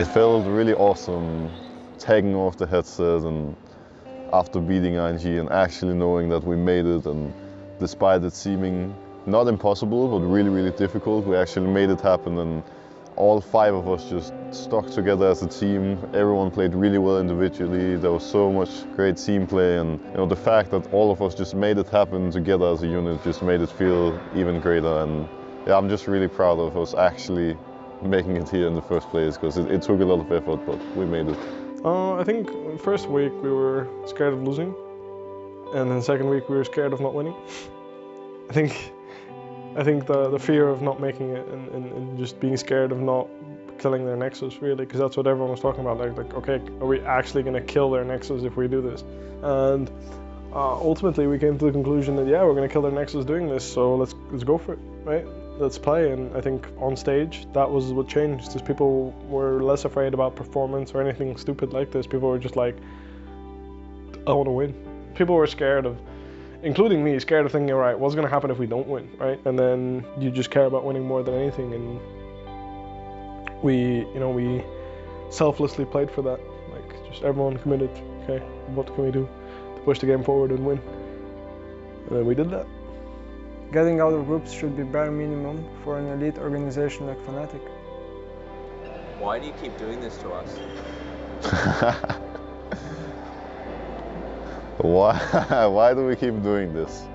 It felt really awesome taking off the headset and after beating ING and actually knowing that we made it, and despite it seeming not impossible but really, really difficult, we actually made it happen, and all 5 of us just stuck together as a team. Everyone played really well individually. There was so much great team play, and the fact that all of us just made it happen together as a unit just made it feel even greater. And yeah, I'm just really proud of us actually making it here in the first place, because it took a lot of effort, but we made it. I think first week we were scared of losing, and then second week we were scared of not winning. I think the fear of not making it and just being scared of not killing their Nexus, really, because that's what everyone was talking about. Like, okay, are we actually going to kill their Nexus if we do this? And ultimately we came to the conclusion that yeah, we're going to kill their Nexus doing this, so let's go for it, right? Let's play. And I think on stage that was what changed, is people were less afraid about performance or anything stupid like this. People were just like, I want to win. People were scared of, including me, scared of thinking, all right, what's going to happen if we don't win, right? And then you just care about winning more than anything, and we selflessly played for that. Like, just everyone committed, okay, what can we do to push the game forward and win? And then we did that. Getting out of groups should be bare minimum for an elite organization like Fnatic. Why do you keep doing this to us? Why do we keep doing this?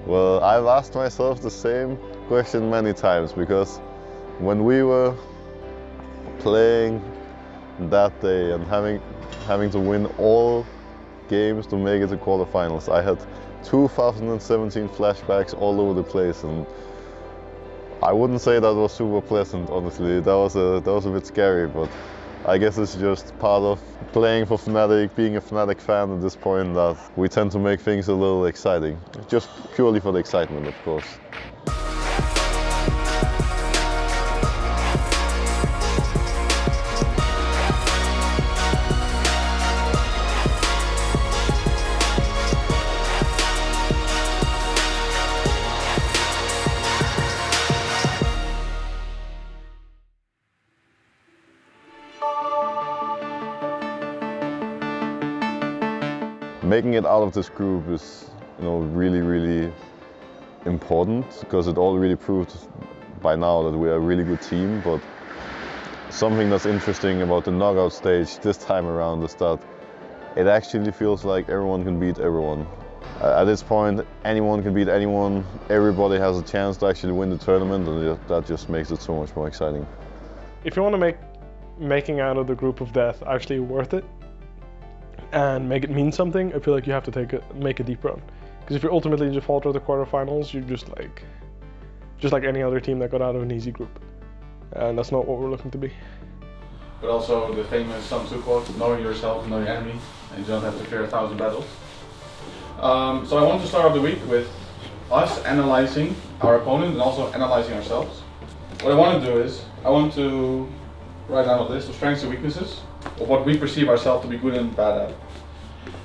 Well, I've asked myself the same question many times, because when we were playing that day and having to win all games to make it to quarterfinals, I had 2017 flashbacks all over the place, and I wouldn't say that was super pleasant, honestly. That was a bit scary, but I guess it's just part of playing for Fnatic, being a Fnatic fan at this point, that we tend to make things a little exciting. Just purely for the excitement, of course. Making it out of this group is, really, really important, because it already proved by now that we are a really good team. But something that's interesting about the knockout stage this time around is that it actually feels like everyone can beat everyone. At this point, anyone can beat anyone. Everybody has a chance to actually win the tournament, and that just makes it so much more exciting. If you want to make making out of the group of death actually worth it, and make it mean something, I feel like you have to make a deep run. Because if you ultimately just falter the quarterfinals, you're just like any other team that got out of an easy group. And that's not what we're looking to be. But also the famous Sun Tzu quote, knowing yourself, know your enemy, and you don't have to fear 1,000 battles. So I want to start off the week with us analyzing our opponent and also analyzing ourselves. What I want to do is, I want to write down a list of strengths and weaknesses of what we perceive ourselves to be good and bad at.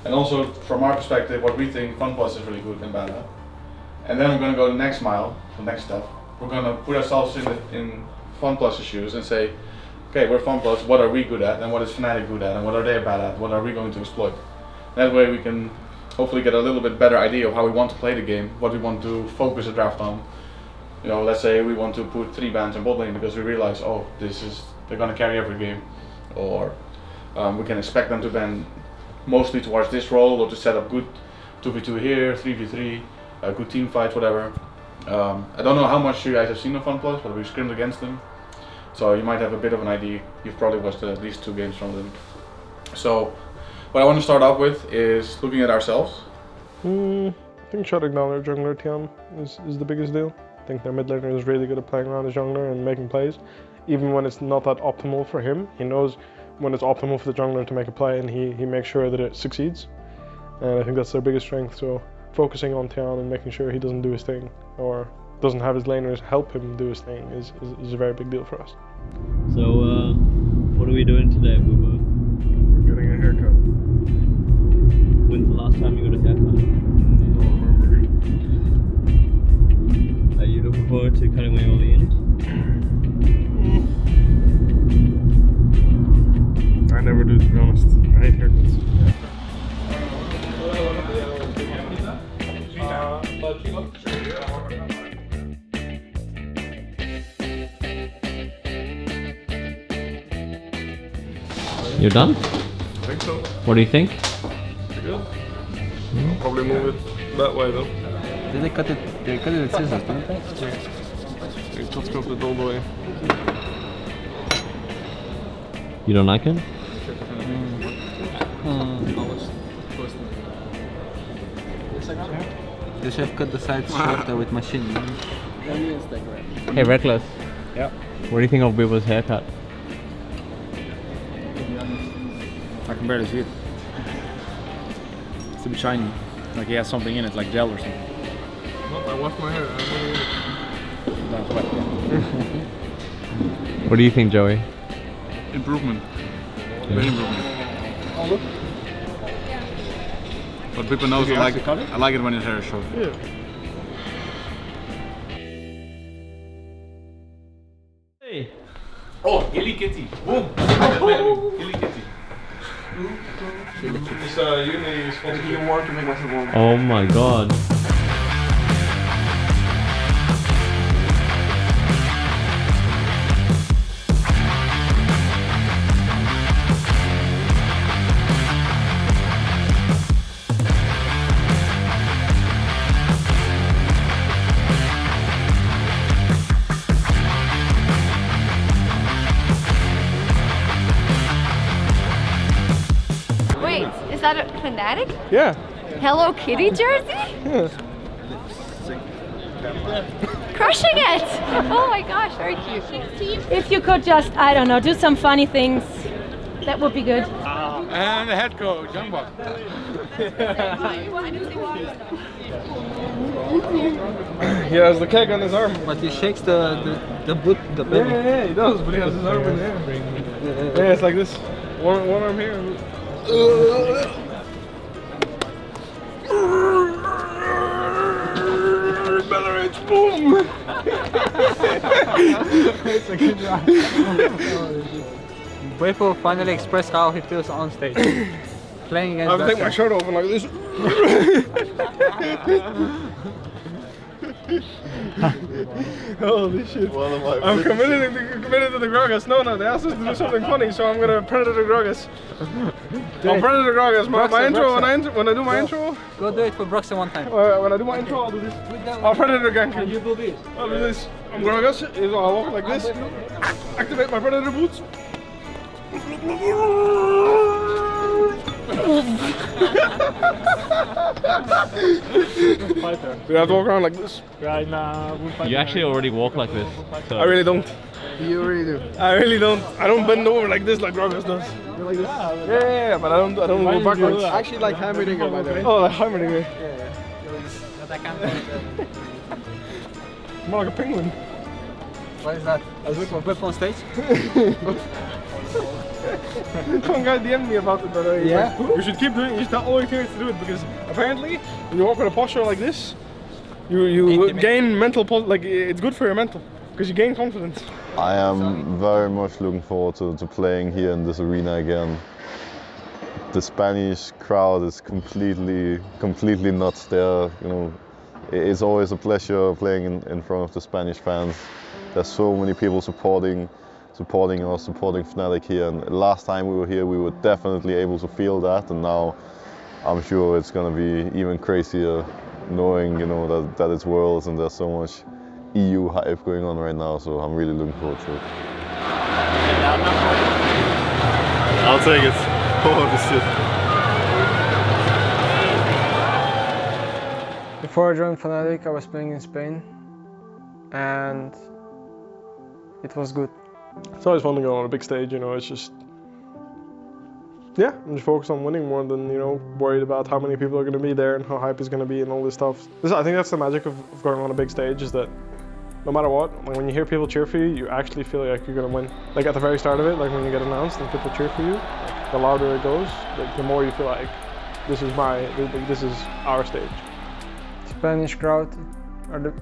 And also, from our perspective, what we think FunPlus is really good and bad at. And then we're going to go the next mile, the next step. We're going to put ourselves in FunPlus' shoes and say, okay, we're FunPlus, what are we good at, and what is Fnatic good at, and what are they bad at, what are we going to exploit? That way we can hopefully get a little bit better idea of how we want to play the game, what we want to focus the draft on. Let's say we want to put 3 bans in bot lane because we realize, oh, they're going to carry every game. Or we can expect them to ban mostly towards this role, or to set up good 2v2 here, 3v3, good team fights, whatever. I don't know how much you guys have seen of FunPlus, but we've scrimmed against them. So you might have a bit of an idea. You've probably watched at least 2 games from them. So what I want to start off with is looking at ourselves. I think shutting down their jungler Tian is the biggest deal. I think their mid laner is really good at playing around his jungler and making plays. Even when it's not that optimal for him, he knows when it's optimal for the jungler to make a play, and he makes sure that it succeeds. And I think that's their biggest strength. So focusing on Tian and making sure he doesn't do his thing, or doesn't have his laners help him do his thing, is a very big deal for us. So what are we doing today, Booba? We're getting a haircut. When's the last time you got a haircut? I don't remember. Are you looking forward to cutting away all the ends? You're done? I think so. What do you think? Pretty good. I'll probably move it that way though. Did they cut it? They cut it with scissors, didn't they? They just cut it all the way. You don't like it? The chef cut the sides shorter with machine. Hey, Reckless. Yeah. What do you think of Bibo's haircut? I can barely see it. It's a bit shiny. Like he has something in it, like gel or something. Well, I washed my hair. That's wet, yeah. What do you think, Joey? Improvement. Big improvement. Oh, look. But people knows I like it when his hair is short. Yeah. Hey. Oh, Hilly Kitty. Boom. Hilly Kitty. This uni sponsored. Oh my god. Wait, is that a Fnatic? Yeah. Hello Kitty jersey? Yeah. Crushing it! Oh my gosh, very cute. If you could just, I don't know, do some funny things, that would be good. And the head coach, Jumbo. He has the keg on his arm. But he shakes the boot, the belly. Yeah, he does, but he has his arm in there. Yeah, it's like this. One arm here. Belleridge, boom! It's a good round. Bwipo finally expressed how he feels on stage. Playing against I have to take my Dustin. shirt off and like this. Holy shit. I'm committed to the Gragas. No, they asked us to do something funny, so I'm gonna Predator Gragas. I'll Predator Gragas. My intro, when I do my intro, Go do it for Broxton one time. when I do my intro, I'll do this. I'll Predator gank him. You do this. I'll do this. I'm Gragas. I'll walk like this. Activate my Predator boots. We have to walk around like this. You actually already walk like this. So. I really don't. You really do. I really don't. I don't bend over like this like Gragas does. You're like this. Yeah, but I don't go backwards. I actually like Hammerdinger, by the way. Oh, like Heimerdinger. But I can't. More like a penguin. What is that? Whip on stage? Some guy DM'd me about it, but Yeah? you should keep doing it. You should tell all your teammates to do it because apparently when you walk with a posture like this, you gain mental like it's good for your mental because you gain confidence. I am very much looking forward to playing here in this arena again. The Spanish crowd is completely nuts there. You know, it's always a pleasure playing in front of the Spanish fans. There's so many people supporting us, supporting Fnatic here. And last time we were here, we were definitely able to feel that. And now I'm sure it's going to be even crazier, knowing that it's Worlds and there's so much EU hype going on right now. So I'm really looking forward to it. I'll take it. Holy shit. Before I joined Fnatic, I was playing in Spain, and it was good. It's always fun to go on a big stage, it's just, yeah, I'm just focused on winning more than, worried about how many people are going to be there and how hype is going to be and all this stuff. I think that's the magic of going on a big stage, is that no matter what, like when you hear people cheer for you, you actually feel like you're going to win. Like at the very start of it, like when you get announced and people cheer for you, the louder it goes, the more you feel like this is our stage. Spanish crowd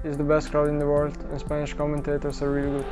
is the best crowd in the world, and Spanish commentators are really good.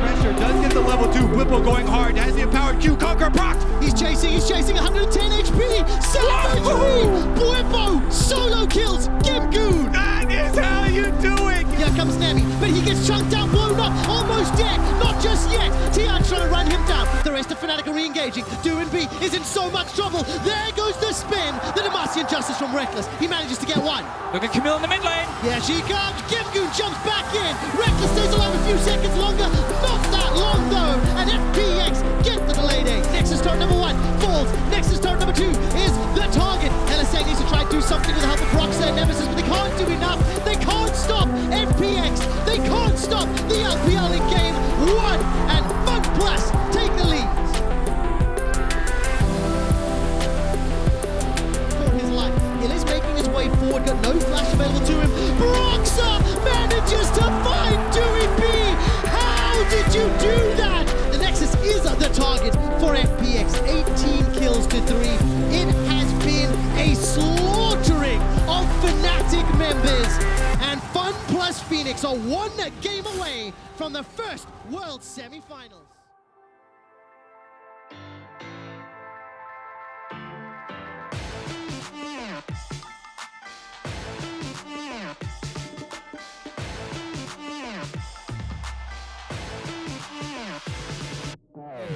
Pressure does get the level 2. Whip Buipo going hard, has the empowered Q, Conquer Brox! He's chasing, 110 HP! Savagery! Buipo! Solo kills! Gimgoon! That is how you do it! Here comes Nemi, but he gets chunked down, blown up, almost dead! Not just yet! Tian trying to run him down. The rest of Fnatic are re-engaging. Doinb is in so much trouble. There goes the spin! The Demacian Justice from Reckless. He manages to get one. Look at Camille in the mid lane! Yeah, she comes! Gimgoon jumps back in! Reckless stays alive a few seconds longer. Not that long though! And FPX get the delayed A. Nexus turret number 1 falls. Nexus turret number 2 is the target. LSA needs to try and do something with the help of Roxa and Nemesis, but they can't do enough. They can't stop FPX. They can't stop the LPL in game 1. And FunPlus take the lead. For his life, Hill is making his way forward. Got no flash available to him. Broxa manages to find Doinb. How did you do that? The Nexus is the target for FPX. 18 kills to 3. It has been a slaughtering of Fnatic members. And FunPlus Phoenix are one game away from the first World Semi-Finals.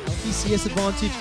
LTCS advantage.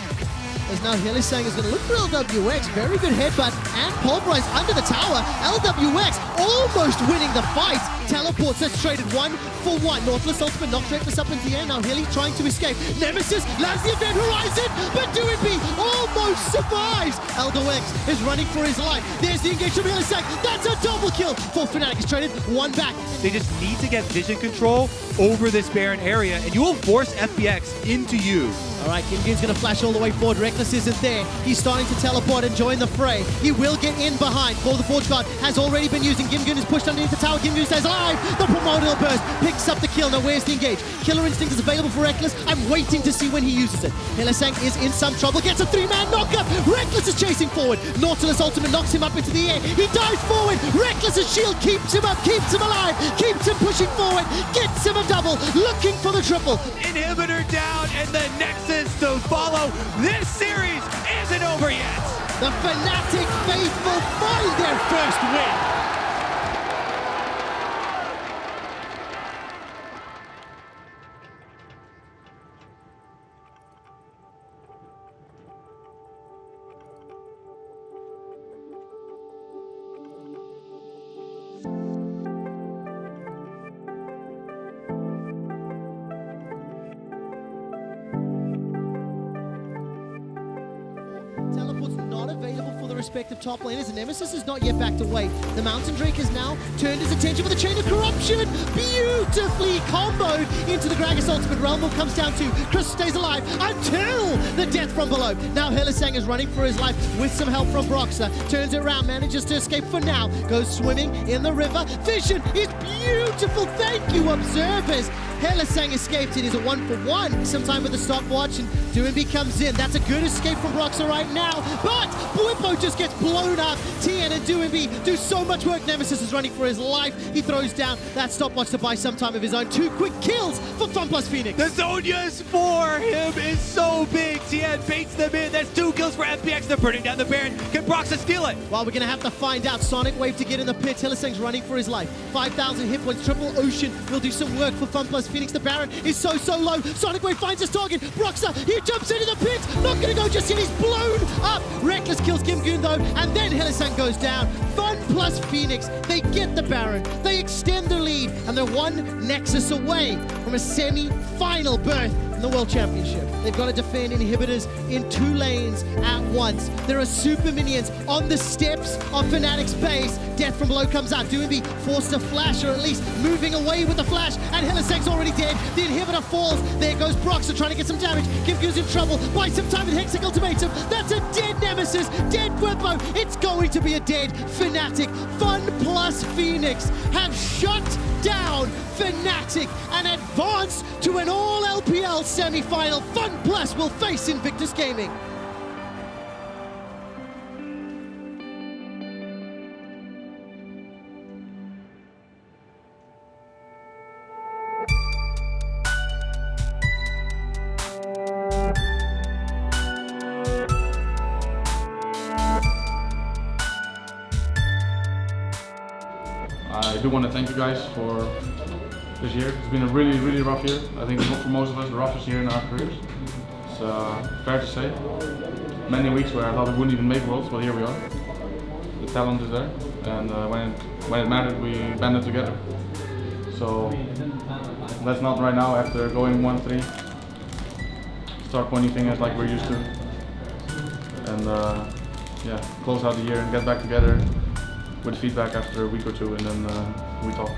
As now Hill is saying is going to look for LWX. Very good headbutt and pulverize under the tower. LWX almost winning the fight. Teleports, that's traded 1-for-1. Nautilus ultimate knocks Reckless up into the air. Now Hilly trying to escape. Nemesis lands the event horizon, but Doinb almost survives. LWX is running for his life. There's the engage from Hilly saying that's a double kill for Fnatic. It's traded 1 back. They just need to get vision control over this Baron area, and you will force FPX into you. All right, Gimgoon's going to flash all the way forward. Reckless isn't there. He's starting to teleport and join the fray. He will get in behind. Call the Forge Guard has already been using. Gimgoon is pushed underneath the tower. Gimgoon stays alive. The Primordial Burst picks up the kill. Now where's the engage? Killer Instinct is available for Reckless. I'm waiting to see when he uses it. Hillisang is in some trouble. Gets a 3-man knockup. Reckless is chasing forward. Nautilus ultimate knocks him up into the air. He dives forward. Reckless's shield keeps him up, keeps him alive, keeps him pushing forward. Gets him a double. Looking for the triple. Inhibitor down and the Nexus to follow. This series isn't over yet. The Fnatic faithful find their first win. Teleport's not available for the respective top laners, and Nemesis is not yet backed away. The Mountain Drake has now turned his attention for the Chain of Corruption. Beautifully comboed into the Gragas ultimate. Realm comes down to Chris stays alive until the death from below. Now Hillisang is running for his life with some help from Broxa. Turns it around, manages to escape for now. Goes swimming in the river. Vision is beautiful. Thank you, observers. Hillisang escaped. It is a 1-for-1. Sometime with the stopwatch, and Doinb comes in. That's a good escape from Broxa right now. But Buipo just gets blown up. Tien and Doinb do so much work. Nemesis is running for his life. He throws down that stopwatch to buy some time of his own. 2 quick kills for FunPlus Phoenix. The Zonia's for him is so big. Tien baits them in. That's 2 kills for FPX. They're burning down the Baron. Can Broxa steal it? Well, we're going to have to find out. Sonic Wave to get in the pit. Hillisang's running for his life. 5,000 hit points. Triple Ocean will do some work for FunPlus Phoenix. The Baron is so low. Sonic Wave finds his target. Broxa, he jumps into the pit. Not going to go just yet. He's blown up. Reckless kills Gimgoon though, and then Hillisang goes down. FunPlus Phoenix, they get the Baron. They extend their lead, and they're 1 Nexus away from a semi-final berth in the World Championship. They've got to defend inhibitors in 2 lanes at once. There are super minions on the steps of Fnatic's base. Death from below comes out. Doinb forced to flash, or at least moving away with the flash, and Hillisang's already dead. The inhibitor falls. There goes Broxa trying to get some damage. Gimgoon's in trouble. Buy some time with Hexing Ultimatum. That's a dead Nemesis. Dead Quepo. It's going to be a dead Fnatic. FunPlus Phoenix have shut down Fnatic and advanced to an all-LPL semi-final. FunPlus will face Invictus Gaming. do want to thank you guys for this year. It's been a really, really rough year. I think for most of us, the roughest year in our careers. It's fair to say. Many weeks where I thought we wouldn't even make Worlds, but here we are. The talent is there, and when it mattered, we banded together. So let's not right now, after going 1-3, start pointing fingers like we're used to. And yeah, close out the year and get back together with feedback after a week or two, and then we talk.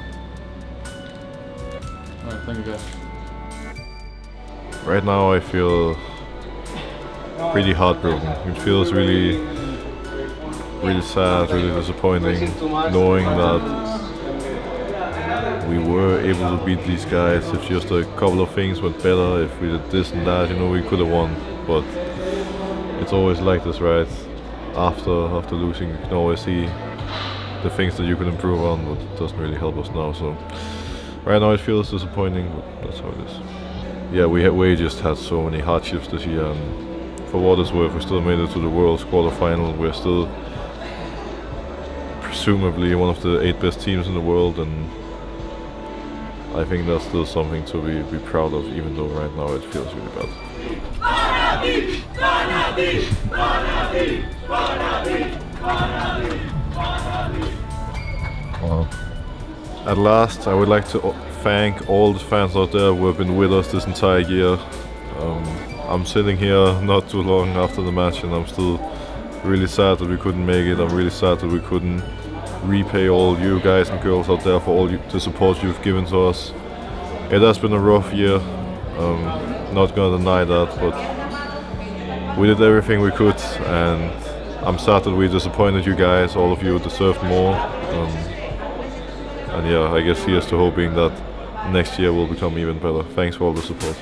Alright, thank you guys. Right now I feel pretty heartbroken. It feels really sad, really disappointing, knowing that we were able to beat these guys. If just a couple of things went better, if we did this and that, you know, we could have won. But it's always like this, right? After losing, you can always see the things that you can improve on, but it doesn't really help us now. So right now it feels disappointing, but that's how it is. Yeah, we just had so many hardships this year, and for what it's worth, we still made it to the World's quarterfinal. We're still presumably one of the 8 best teams in the world, and I think that's still something to be proud of, even though right now it feels really bad. At last, I would like to thank all the fans out there who have been with us this entire year. I'm sitting here not too long after the match, and I'm still really sad that we couldn't make it. I'm really sad that we couldn't repay all you guys and girls out there for all the support you've given to us. It has been a rough year, not gonna deny that, but we did everything we could, and I'm sad that we disappointed you guys. All of you deserved more, and yeah, I guess here's to hoping that next year will become even better. Thanks for all the support.